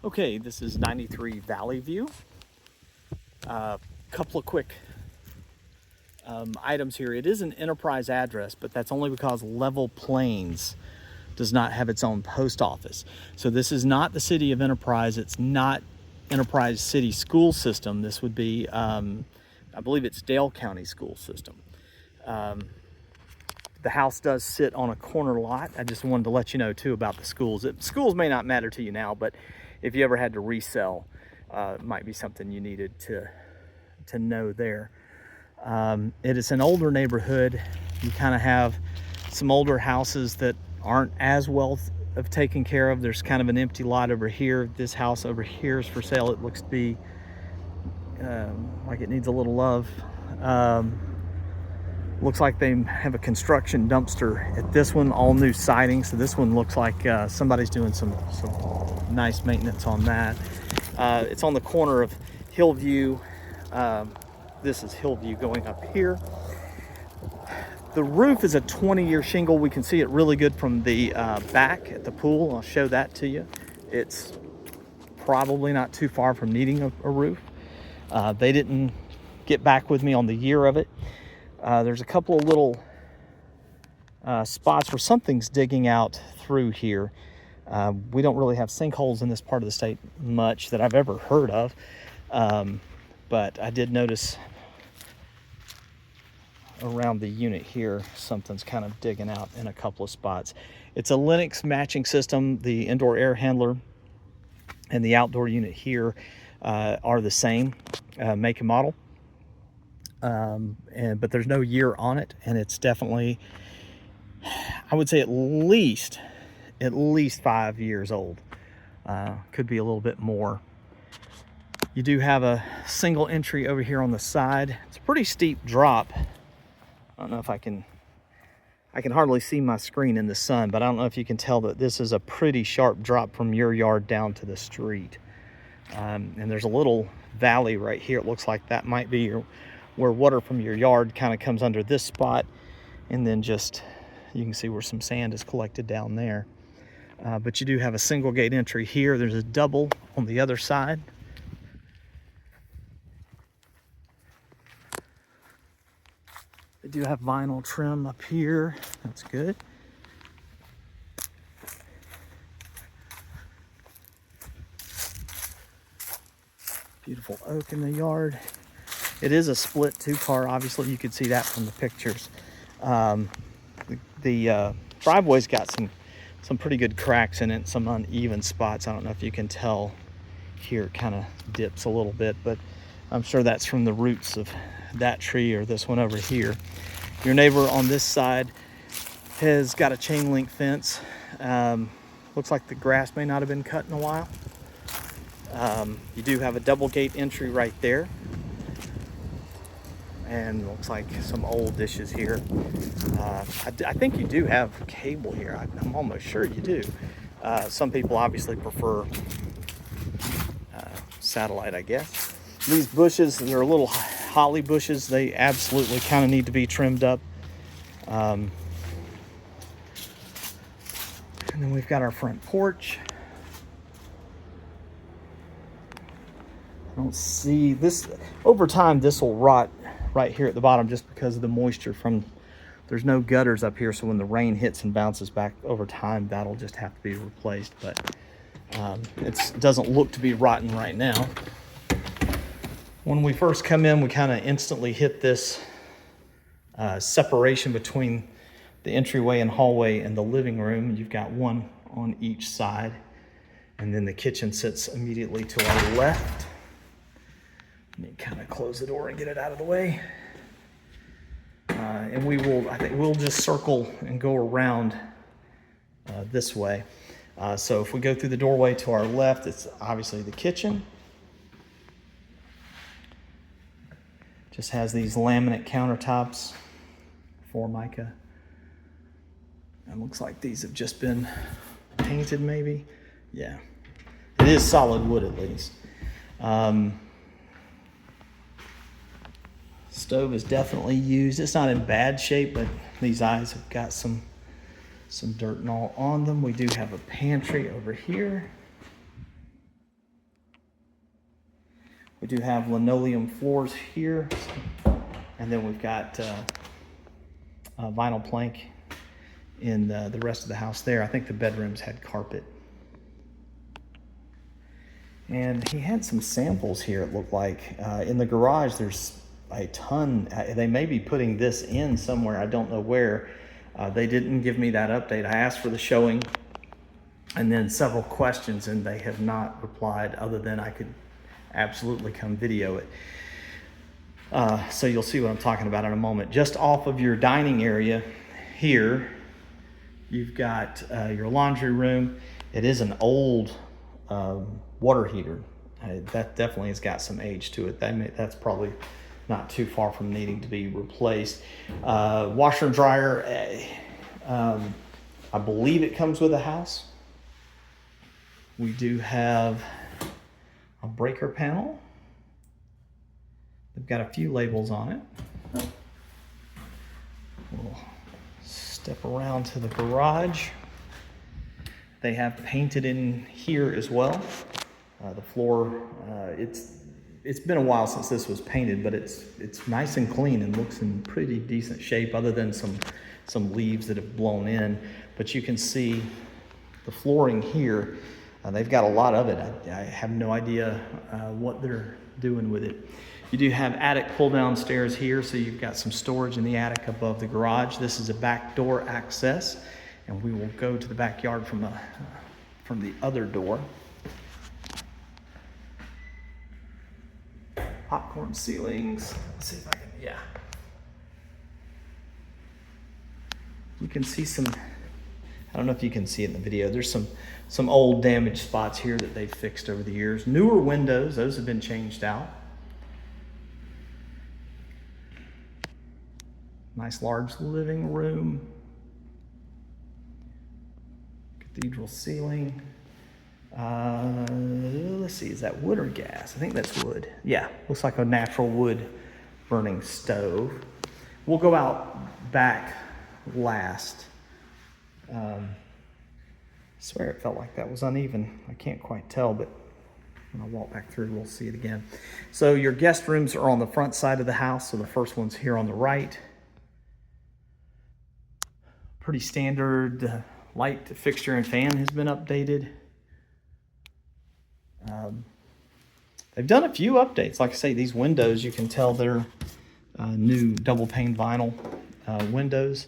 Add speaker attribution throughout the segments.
Speaker 1: Okay, this is 93 Valley View. Couple of quick items here. It is an enterprise address, but that's only because Level Plains does not have its own post office. So this is not the city of Enterprise. It's not Enterprise City School System. This would be, I believe it's Dale County School System. The house does sit on a corner lot. I just wanted to let you know too about the schools. Schools may not matter to you now, but if you ever had to resell, it might be something you needed to know there. It is an older neighborhood. You kind of have some older houses that aren't as well taken care of. There's kind of an empty lot over here. This house over here is for sale. It looks to be like it needs a little love. Looks like they have a construction dumpster at this one, all new siding. So this one looks like somebody's doing some nice maintenance on that. It's on the corner of Hillview. This is Hillview going up here. The roof is a 20-year shingle. We can see it really good from the back at the pool. I'll show that to you. It's probably not too far from needing a roof. They didn't get back with me on the year of it. There's a couple of little spots where something's digging out through here. We don't really have sinkholes in this part of the state much that I've ever heard of. But I did notice around the unit here, something's kind of digging out in a couple of spots. It's a Lennox matching system. The indoor air handler and the outdoor unit here are the same make and model. But there's no year on it, and it's definitely, I would say at least 5 years old. Could be a little bit more. You do have a single entry over here on the side. It's a pretty steep drop. I don't know if I can hardly see my screen in the sun, but I don't know if you can tell that this is a pretty sharp drop from your yard down to the street. And there's a little valley right here. It looks like that might be where water from your yard kind of comes under this spot, and then just you can see where some sand is collected down there. But you do have a single gate entry here. There's a double on the other side. They do have vinyl trim up here. That's good. Beautiful oak in the yard. It is a split 2-car. Obviously, you could see that from the pictures. The driveway's got some pretty good cracks in it, some uneven spots. I don't know if you can tell here. It kind of dips a little bit, but I'm sure that's from the roots of that tree or this one over here. Your neighbor on this side has got a chain link fence. Looks like the grass may not have been cut in a while. You do have a double gate entry right there. And looks like some old dishes here. I think you do have cable here. I'm almost sure you do. Some people obviously prefer satellite, I guess. These bushes, they're little holly bushes. They absolutely kind of need to be trimmed up. And then we've got our front porch. I don't see this. Over time, this will rot right here at the bottom just because of the moisture from, there's no gutters up here, so when the rain hits and bounces back over time, that'll just have to be replaced. But it doesn't look to be rotten right now. When we first come in, we kind of instantly hit this separation between the entryway and hallway and the living room. You've got one on each side, and then the kitchen sits immediately to our left. Let me kind of close the door and get it out of the way. And I think we'll just circle and go around this way. So if we go through the doorway to our left, it's obviously the kitchen. Just has these laminate countertops, Formica. It looks like these have just been painted maybe. Yeah, it is solid wood at least. Stove is definitely used. It's not in bad shape, but these eyes have got some dirt and all on them. We do have a pantry over here. We do have linoleum floors here, and then we've got vinyl plank in the rest of the house there. I think the bedrooms had carpet. And he had some samples here, it looked like. In the garage, there's a ton. They may be putting this in somewhere, I don't know where. They didn't give me that update. I asked for the showing and then several questions, and they have not replied other than I could absolutely come video it. So you'll see what I'm talking about in a moment. Just off of your dining area here, you've got your laundry room. It is an old water heater. That definitely has got some age to it. That's probably not too far from needing to be replaced. Washer and dryer, I believe it comes with a house. We do have a breaker panel. They've got a few labels on it. We'll step around to the garage. They have painted in here as well. The floor, it's been a while since this was painted, but it's nice and clean and looks in pretty decent shape, other than some leaves that have blown in. But you can see the flooring here. They've got a lot of it. I have no idea what they're doing with it. You do have attic pull-down stairs here, so you've got some storage in the attic above the garage. This is a back door access, and we will go to the backyard from the other door. Popcorn ceilings. Let's see if I can, yeah. You can see some, I don't know if you can see it in the video, there's some old damaged spots here that they've fixed over the years. Newer windows, those have been changed out. Nice large living room. Cathedral ceiling. Let's see, is that wood or gas? I think that's wood. Yeah, looks like a natural wood burning stove. We'll go out back last. I swear it felt like that was uneven. I can't quite tell, but when I walk back through, we'll see it again. So your guest rooms are on the front side of the house. So the first one's here on the right. Pretty standard light fixture and fan has been updated. They've done a few updates. Like I say, these windows, you can tell they're new double pane vinyl windows.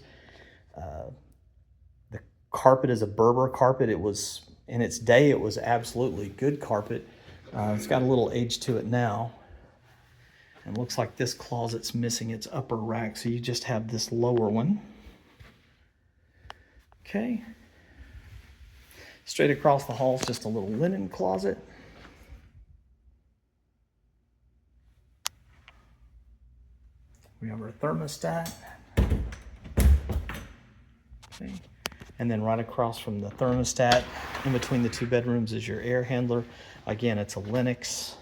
Speaker 1: The carpet is a Berber carpet. It was, in its day, it was absolutely good carpet. It's got a little age to it now. And it looks like this closet's missing its upper rack, so you just have this lower one. Okay. Straight across the hall is just a little linen closet. We have our thermostat. Okay. And then right across from the thermostat, in between the two bedrooms, is your air handler. Again, it's a Lennox.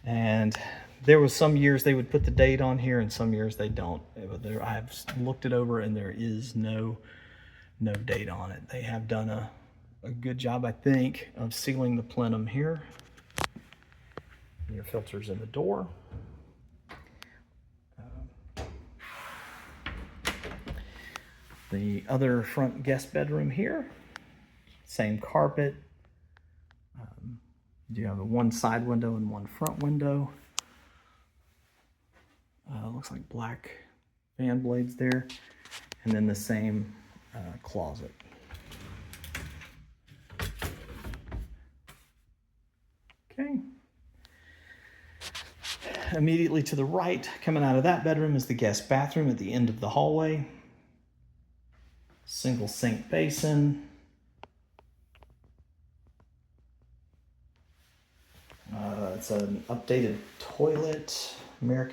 Speaker 1: And there was some years they would put the date on here, and some years they don't. I've looked it over, and there is no date on it. They have done a good job, I think, of sealing the plenum here. And your filter's in the door. The other front guest bedroom here, same carpet. You have one side window and one front window. Looks like black fan blades there. And then the same closet. Okay. Immediately to the right, coming out of that bedroom, is the guest bathroom at the end of the hallway. Single sink basin. It's an updated toilet. Not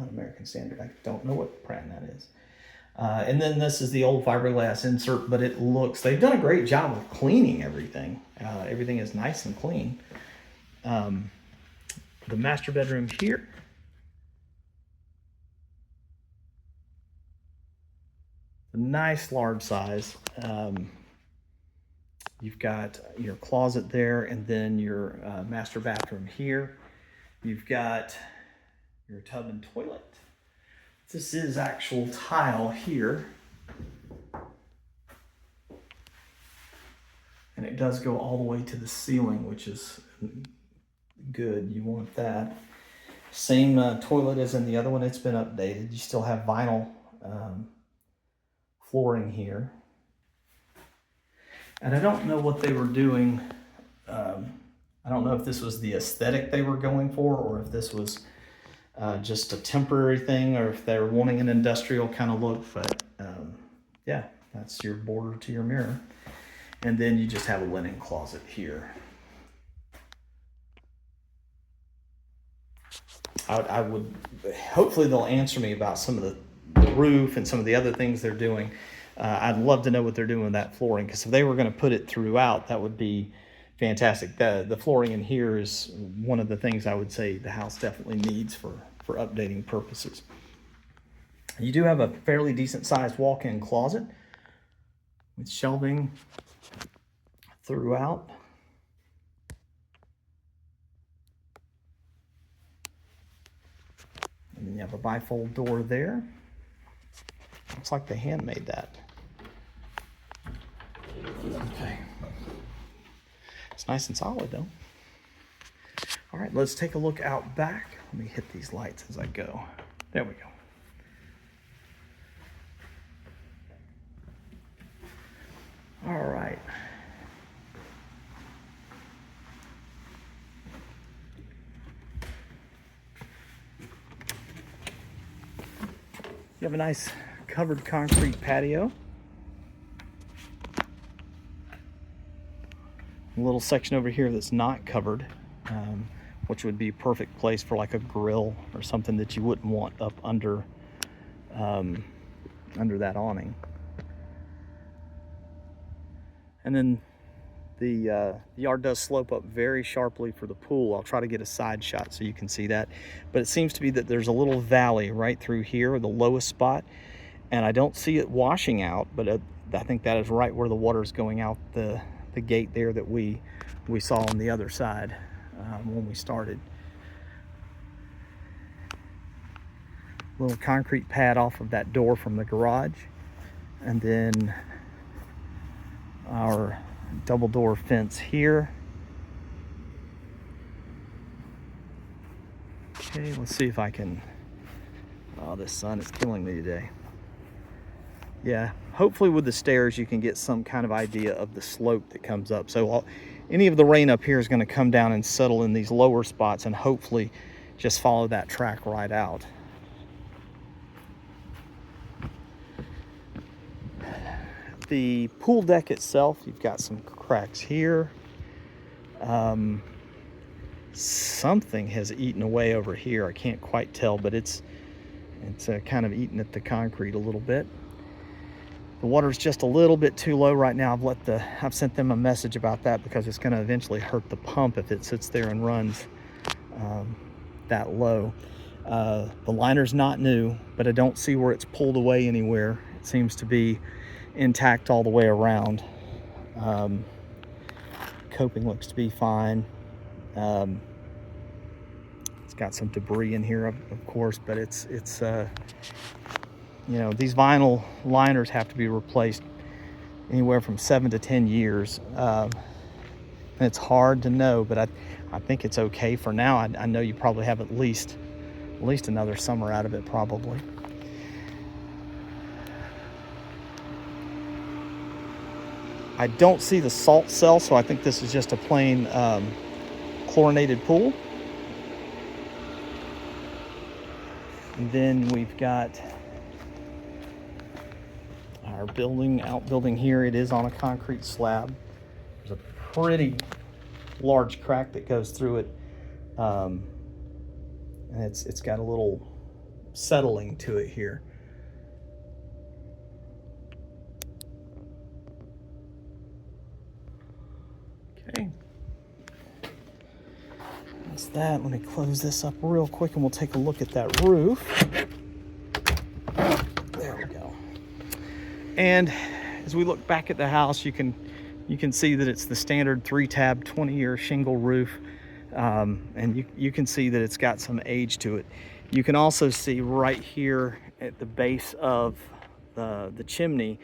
Speaker 1: American Standard. I don't know what brand that is. And then this is the old fiberglass insert, but it looks, they've done a great job of cleaning everything. Everything is nice and clean. The master bedroom here. A nice large size. You've got your closet there, and then your master bathroom here. You've got your tub and toilet. This is actual tile here. And it does go all the way to the ceiling, which is good. You want that. Same toilet as in the other one. It's been updated. You still have vinyl flooring here. And I don't know what they were doing. I don't know if this was the aesthetic they were going for, or if this was just a temporary thing, or if they were wanting an industrial kind of look. But yeah, that's your border to your mirror. And then you just have a linen closet here. I would, hopefully they'll answer me about some of the roof and some of the other things they're doing. I'd love to know what they're doing with that flooring, because if they were going to put it throughout, that would be fantastic. The flooring in here is one of the things I would say the house definitely needs for updating purposes. You do have a fairly decent sized walk-in closet with shelving throughout. And then you have a bifold door there. Looks like they handmade that. Okay. It's nice and solid though. All right, let's take a look out back. Let me hit these lights as I go. There we go. All right. You have a nice covered concrete patio. A little section over here that's not covered, which would be a perfect place for like a grill or something that you wouldn't want up under that awning. And then the yard does slope up very sharply for the pool. I'll try to get a side shot so you can see that. But it seems to be that there's a little valley right through here, the lowest spot. And I don't see it washing out, but I think that is right where the water is going out the gate there that we saw on the other side when we started. Little concrete pad off of that door from the garage. And then our double door fence here. Okay, let's see if I can, oh, this sun is killing me today. Yeah, hopefully with the stairs you can get some kind of idea of the slope that comes up. So any of the rain up here is going to come down and settle in these lower spots, and hopefully just follow that track right out. The pool deck itself, you've got some cracks here. Something has eaten away over here. I can't quite tell, but it's kind of eating at the concrete a little bit. The water's just a little bit too low right now. I've sent them a message about that, because it's going to eventually hurt the pump if it sits there and runs that low. The liner's not new, but I don't see where it's pulled away anywhere. It seems to be intact all the way around. Coping looks to be fine. It's got some debris in here, of course, but it's you know, these vinyl liners have to be replaced anywhere from 7 to 10 years. And it's hard to know, but I think it's okay for now. I know you probably have at least another summer out of it, probably. I don't see the salt cell, so I think this is just a plain chlorinated pool. And then we've got our outbuilding here. It is on a concrete slab. There's a pretty large crack that goes through it, and it's got a little settling to it here. Okay, that's that. Let me close this up real quick and we'll take a look at that roof. There we go. And as we look back at the house, you can You can see that it's the standard 3-tab 20-year shingle roof, and you can see that it's got some age to it. You can also see right here at the base of the chimney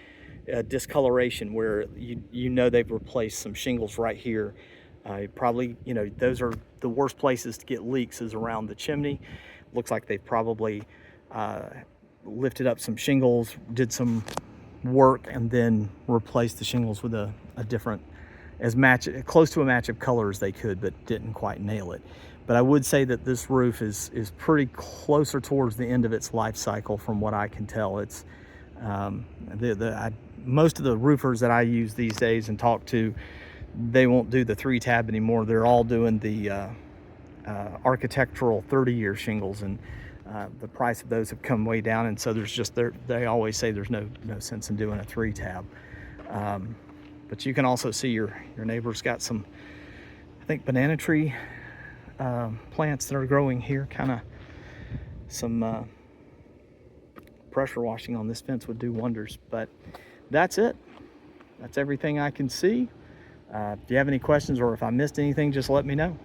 Speaker 1: discoloration, where you know they've replaced some shingles right here. Probably, you know, those are the worst places to get leaks, is around the chimney. Looks like they've probably lifted up some shingles, did some work, and then replaced the shingles with a different, close to a match of color as they could, but didn't quite nail it. But I would say that this roof is pretty closer towards the end of its life cycle, from what I can tell. It's most of the roofers that I use these days and talk to, they won't do the 3-tab anymore. They're all doing the architectural 30-year shingles, and the price of those have come way down, and so there's just, they always say there's no sense in doing a 3-tab. But you can also see your neighbor's got some, I think, banana tree plants that are growing here. Kind of some pressure washing on this fence would do wonders. But that's it. That's everything I can see. If you have any questions, or if I missed anything, just let me know.